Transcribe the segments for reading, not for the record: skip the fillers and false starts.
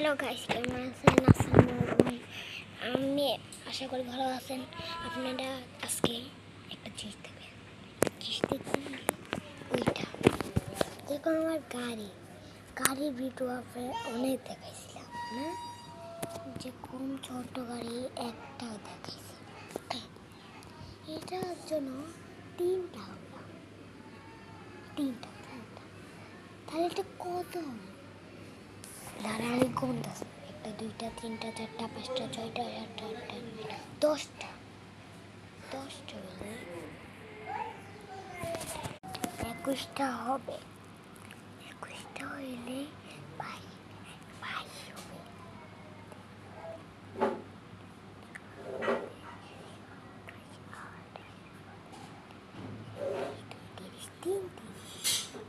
Hello guys, কেমন আছেন? আসসালামু আলাইকুম। আমি আশা করি ভালো আছেন। আপনারা আজকে একটা জিনিস দেখবেন। জিনিস দেখবেন ওইটা দেখুন, আমার গাড়ির ভিডিও আপনার অনেক দেখাইছিলাম না, যে কোন ছোট গাড়ি একটা দেখাইছি। এটার জন্য তিনটা হলো, তিনটা তাহলে এটা কত হবে? দাঁড়ালি কোনটা? একটা, দুইটা, তিনটা, চারটা, পাঁচটা, ছয়টা, সাতটা, আটটা, 10টা। 10টা হলে 21টা হবে। 21টা হইলে বাইশ হবে।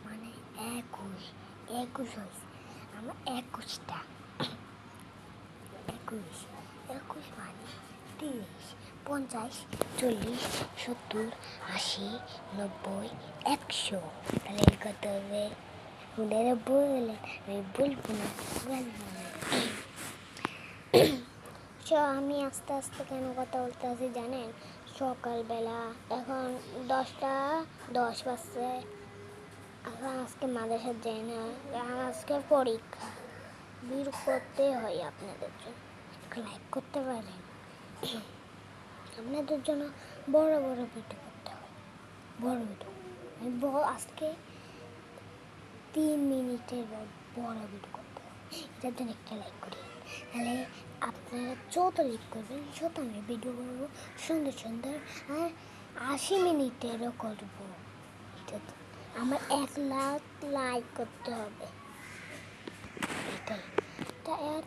মানে 21 হয়েছে আমার 21টা। 21 মানে 30, 50, 40, 70, 80, 90, 100। তাহলে কত হবে? আপনারা বললেন, আমি বলবো না, বলবো না। আমি আস্তে আস্তে কেন কথা বলতে আছি জানেন? সকালবেলা এখন 10টা 10 বাজছে। এখন আজকে মাদ্রাসায় যাই না, আজকে পরীক্ষা। ভিড় করতে হয় আপনাদের জন্য, লাইক করতে পারেন। আপনাদের জন্য বড় বড় ভিডিও করতে হয়, বড় ভিডিও। আজকে 3 মিনিটের বড় ভিডিও করতে হয়, এটার জন্য একটা লাইক করি। তাহলে আপনারা যত লাইক করবেন তত আমি ভিডিও করবো সুন্দর সুন্দর, আর 80 মিনিটেরও করবো। আমার 1 লাখ লাইক করতে হবে, এটাই। তা আর